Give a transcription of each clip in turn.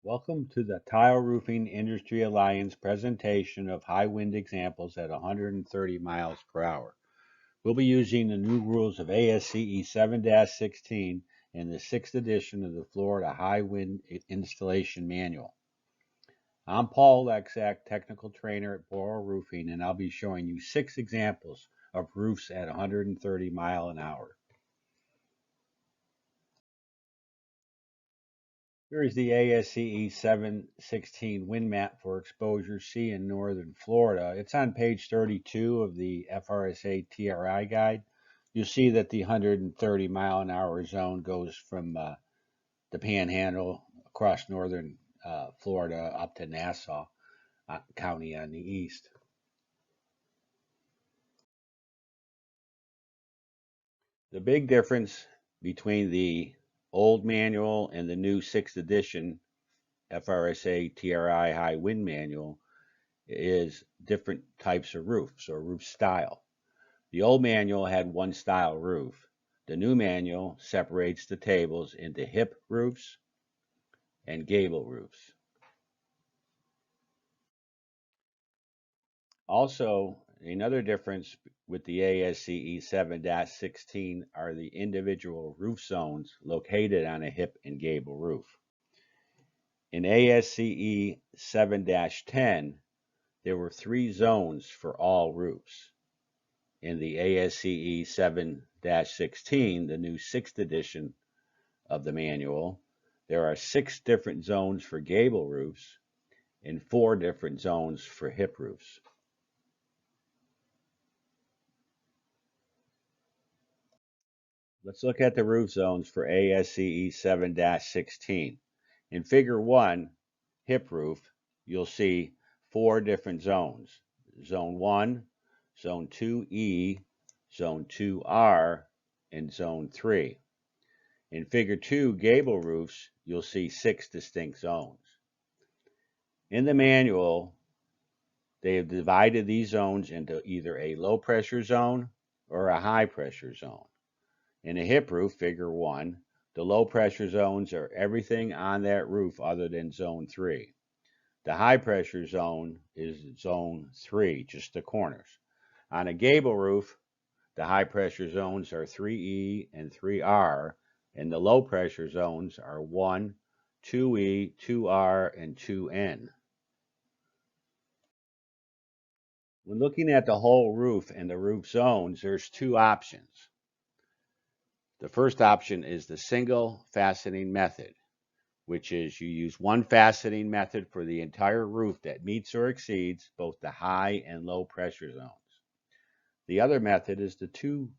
Welcome to the Tile Roofing Industry Alliance presentation of high wind examples at 130 miles per hour. We'll be using the new rules of ASCE 7-16 and the 6th edition of the Florida High Wind Installation Manual. I'm Paul Lexak, Technical Trainer at Boral Roofing, and I'll be showing you 6 examples of roofs at 130 miles an hour. Here is the ASCE 716 wind map for exposure C in northern Florida. It's on page 32 of the FRSA TRI guide. You'll see that the 130 mile an hour zone goes from the Panhandle across northern Florida up to Nassau County on the east. The big difference between the old manual and the new 6th edition FRSA TRI High Wind Manual is different types of roofs or roof style. The old manual had one style roof. The new manual separates the tables into hip roofs and gable roofs. Also, another difference with the ASCE 7-16 are the individual roof zones located on a hip and gable roof. In ASCE 7-10, there were 3 zones for all roofs. In the ASCE 7-16, the new 6th edition of the manual, there are 6 different zones for gable roofs and 4 different zones for hip roofs. Let's look at the roof zones for ASCE 7-16. In Figure 1, hip roof, you'll see 4 different zones. Zone 1, Zone 2E, Zone 2R, and Zone 3. In Figure 2, gable roofs, you'll see 6 distinct zones. In the manual, they have divided these zones into either a low pressure zone or a high pressure zone. In a hip roof, Figure 1, the low pressure zones are everything on that roof other than Zone 3. The high pressure zone is Zone 3, just the corners. On a gable roof, the high pressure zones are 3E and 3R, and the low pressure zones are 1, 2E, 2R, and 2N. When looking at the whole roof and the roof zones, there's 2 options. The first option is the single fastening method, which is you use one fastening method for the entire roof that meets or exceeds both the high and low pressure zones. The other method is the 2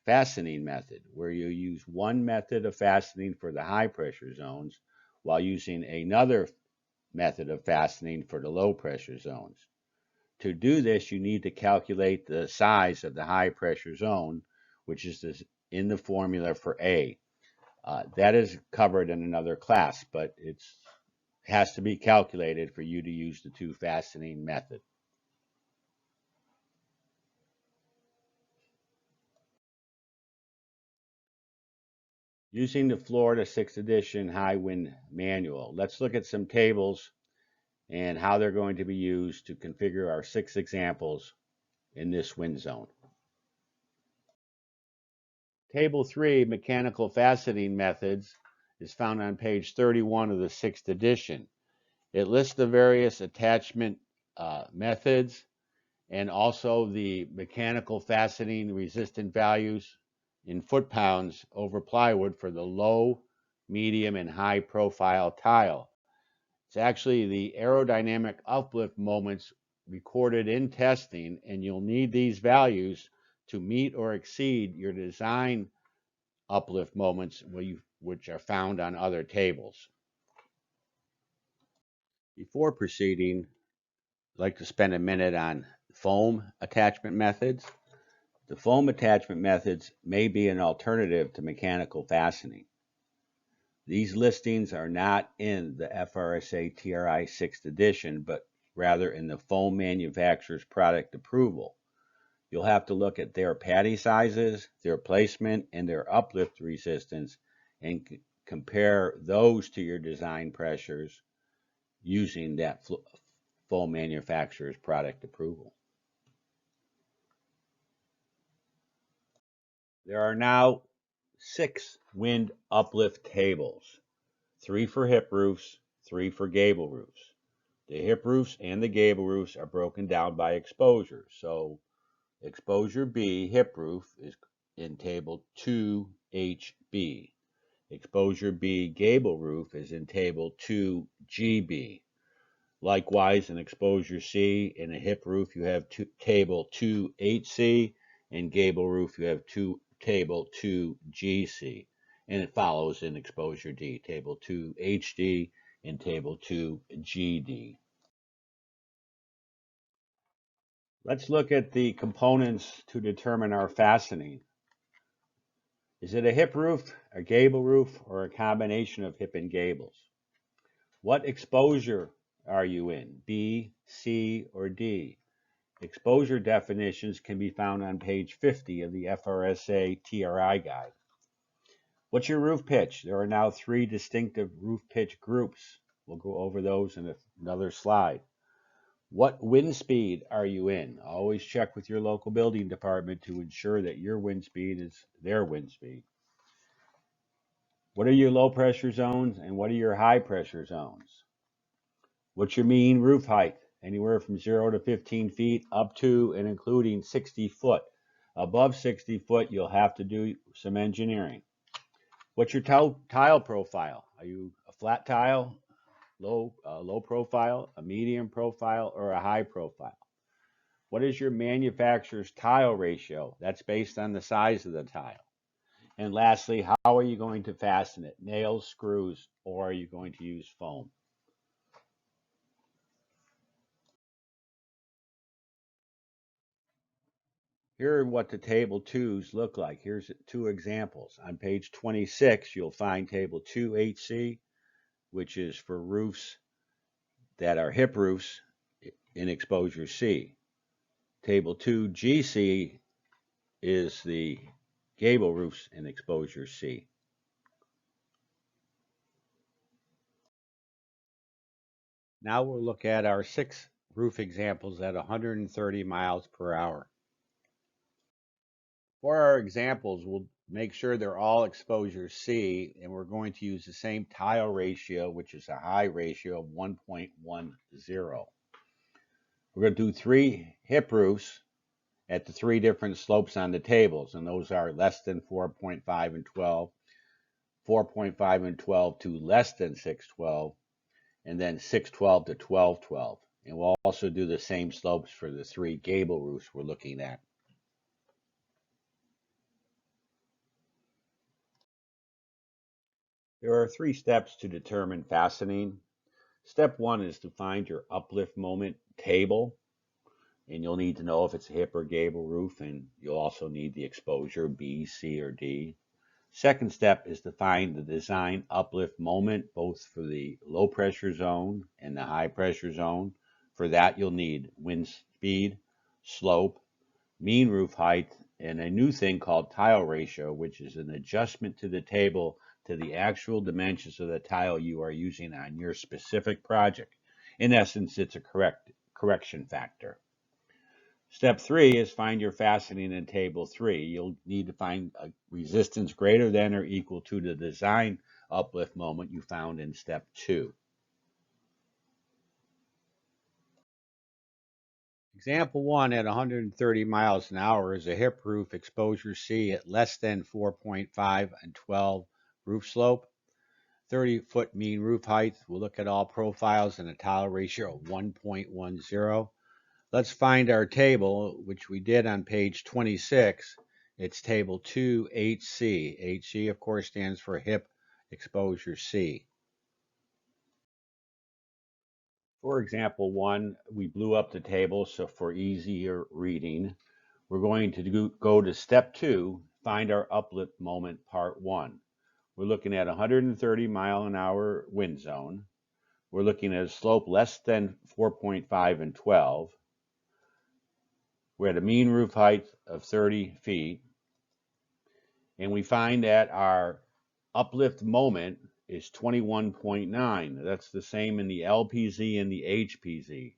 fastening method, where you use one method of fastening for the high pressure zones while using another method of fastening for the low pressure zones. To do this, you need to calculate the size of the high pressure zone, which is in the formula for A. That is covered in another class, but it has to be calculated for you to use the 2 fastening method. Using the Florida 6th edition High Wind Manual, let's look at some tables and how they're going to be used to configure our 6 examples in this wind zone. Table 3, Mechanical Fastening Methods, is found on page 31 of the 6th edition. It lists the various attachment methods and also the mechanical fastening resistant values in foot-pounds over plywood for the low, medium, and high profile tile. It's actually the aerodynamic uplift moments recorded in testing, and you'll need these values to meet or exceed your design uplift moments, which are found on other tables. Before proceeding, I'd like to spend a minute on foam attachment methods. The foam attachment methods may be an alternative to mechanical fastening. These listings are not in the FRSA TRI 6th edition, but rather in the foam manufacturer's product approval. You'll have to look at their patty sizes, their placement, and their uplift resistance, and compare those to your design pressures using that full manufacturer's product approval. There are now 6 wind uplift tables, 3 for hip roofs, 3 for gable roofs. The hip roofs and the gable roofs are broken down by exposure. So exposure B, hip roof, is in table 2HB. Exposure B, gable roof, is in table 2GB. Likewise, in exposure C, in a hip roof, you have table 2HC, and gable roof, you have table 2GC. And it follows in exposure D, table 2HD and table 2GD. Let's look at the components to determine our fastening. Is it a hip roof, a gable roof, or a combination of hip and gables? What exposure are you in, B, C, or D? Exposure definitions can be found on page 50 of the FRSA TRI guide. What's your roof pitch? There are now 3 distinctive roof pitch groups. We'll go over those in another slide. What wind speed are you in? Always check with your local building department to ensure that your wind speed is their wind speed. What are your low pressure zones and what are your high pressure zones? What's your mean roof height? Anywhere from 0 to 15 feet up to and including 60 foot. Above 60 foot, you'll have to do some engineering. What's your tile profile? Are you a flat tile, low profile, a medium profile, or a high profile? What is your manufacturer's tile ratio? That's based on the size of the tile. And lastly, how are you going to fasten it? Nails, screws, or are you going to use foam? Here are what the table 2s look like. Here's 2 examples. On page 26, you'll find table 2HC, which is for roofs that are hip roofs in exposure C. Table 2GC is the gable roofs in exposure C. Now we'll look at our 6 roof examples at 130 miles per hour. For our examples, we'll make sure they're all exposure C, and we're going to use the same tile ratio, which is a high ratio of 1.10. We're going to do 3 hip roofs at the 3 different slopes on the tables, and those are less than 4.5 and 12, 4.5 and 12 to less than 612, and then 612 to 1212. And we'll also do the same slopes for the 3 gable roofs we're looking at. There are 3 steps to determine fastening. Step 1 is to find your uplift moment table, and you'll need to know if it's a hip or gable roof, and you'll also need the exposure B, C, or D. Second step is to find the design uplift moment, both for the low pressure zone and the high pressure zone. For that, you'll need wind speed, slope, mean roof height, and a new thing called tile ratio, which is an adjustment to the table to the actual dimensions of the tile you are using on your specific project. In essence, it's a correction factor. Step 3 is find your fastening in table 3. You'll need to find a resistance greater than or equal to the design uplift moment you found in step 2. Example 1 at 130 miles an hour is a hip roof exposure C at less than 4.5 and 12 roof slope, 30-foot mean roof height. We'll look at all profiles and a tile ratio of 1.10. Let's find our table, which we did on page 26. It's table 2HC. HC, of course, stands for hip exposure C. For example 1, we blew up the table, so for easier reading, we're going to go to step 2, find our uplift moment part 1. We're looking at 130 mile an hour wind zone. We're looking at a slope less than 4.5 and 12. We're at a mean roof height of 30 feet. And we find that our uplift moment is 21.9. That's the same in the LPZ and the HPZ.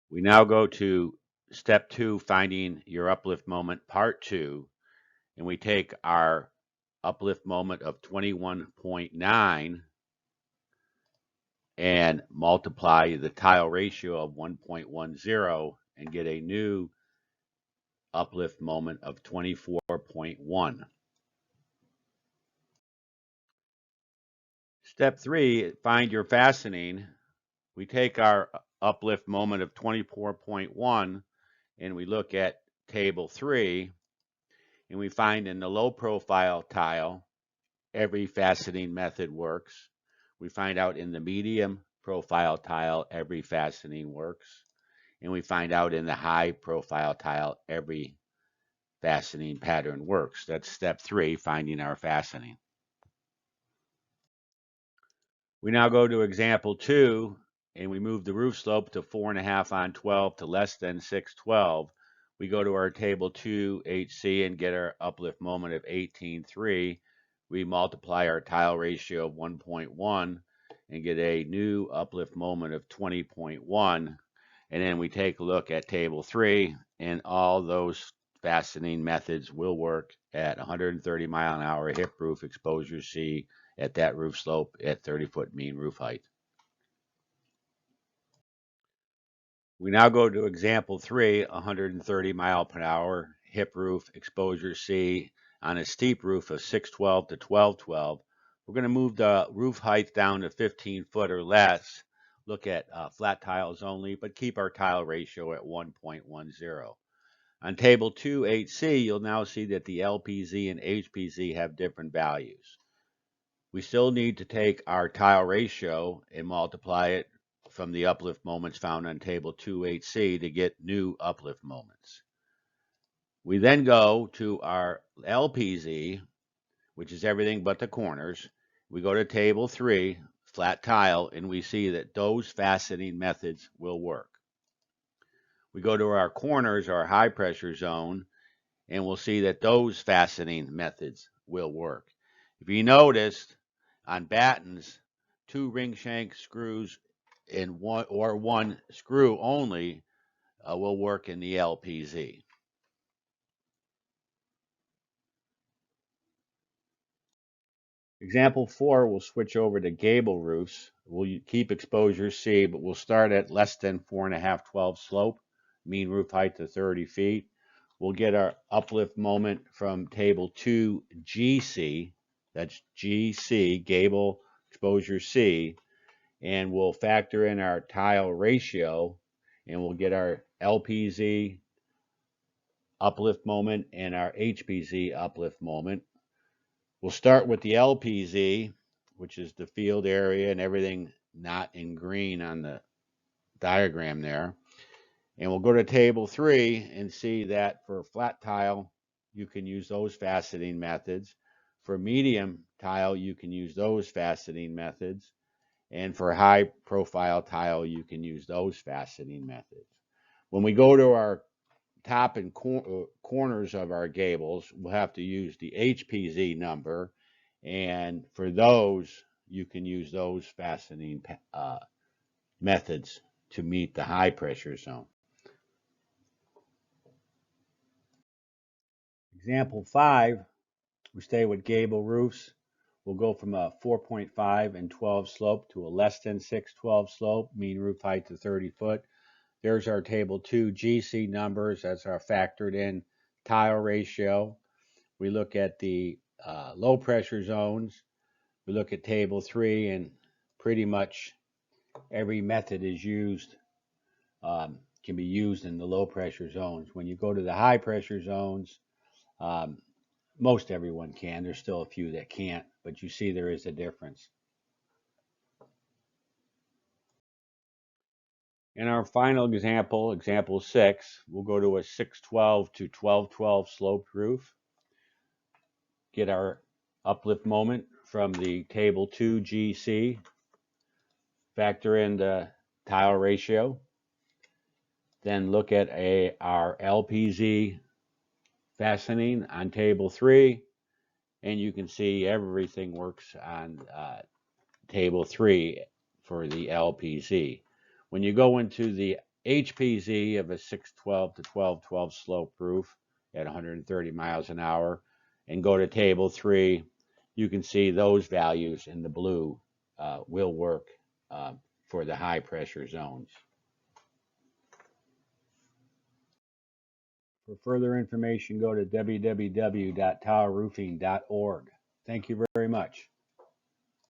We now go to step 2, finding your uplift moment, part 2, and we take our uplift moment of 21.9 and multiply the tile ratio of 1.10 and get a new uplift moment of 24.1. Step 3, find your fastening. We take our uplift moment of 24.1 and we look at table 3, and we find in the low profile tile every fastening method works. We find out in the medium profile tile every fastening works, and we find out in the high profile tile every fastening pattern works. That's step 3, finding our fastening. We now go to example 2, and we move the roof slope to 4.5 on 12 to less than 612. We go to our table 2 HC and get our uplift moment of 18.3. We multiply our tile ratio of 1.1 and get a new uplift moment of 20.1. And then we take a look at table 3, and all those fastening methods will work at 130 mile an hour hip roof exposure C at that roof slope at 30-foot mean roof height. We now go to example 3, 130 mile per hour hip roof exposure C on a steep roof of 612 to 1212. We're going to move the roof height down to 15 foot or less, look at flat tiles only, but keep our tile ratio at 1.10. On table 2 HC, you'll now see that the LPZ and HPZ have different values. We still need to take our tile ratio and multiply it from the uplift moments found on table 2HC to get new uplift moments. We then go to our LPZ, which is everything but the corners. We go to table 3, flat tile, and we see that those fastening methods will work. We go to our corners, our high pressure zone, and we'll see that those fastening methods will work. If you noticed, on battens, 2 ring shank screws and one screw only will work in the LPZ. Example 4, we'll switch over to gable roofs. We'll keep exposure C, but we'll start at less than 4.5, 12 slope, mean roof height to 30 feet. We'll get our uplift moment from table 2 GC, that's GC, gable exposure C, and we'll factor in our tile ratio, and we'll get our LPZ uplift moment and our HPZ uplift moment. We'll start with the LPZ, which is the field area and everything not in green on the diagram there. And we'll go to table 3 and see that for flat tile, you can use those faceting methods. For medium tile, you can use those faceting methods. And for high profile tile, you can use those faceting methods. When we go to our top and corners of our gables, we'll have to use the HPZ number, and for those, you can use those fastening methods to meet the high pressure zone. Example 5, we stay with gable roofs. We'll go from a 4.5 and 12 slope to a less than 612 slope, mean roof height to 30 foot. There's our table 2 GC numbers. That's our factored in tile ratio. We look at the low pressure zones. We look at table 3, and pretty much every method is used, can be used in the low pressure zones. When you go to the high pressure zones, most everyone can. There's still a few that can't, but you see there is a difference. In our final example, example 6, we'll go to a 612 to 1212 sloped roof. Get our uplift moment from the table 2 GC. Factor in the tile ratio. Then look at our LPZ fastening on table 3, and you can see everything works on table 3 for the LPZ. When you go into the HPZ of a 612 to 1212 slope roof at 130 miles an hour and go to table 3, you can see those values in the blue will work for the high pressure zones. For further information, go to www.towerroofing.org. Thank you very much.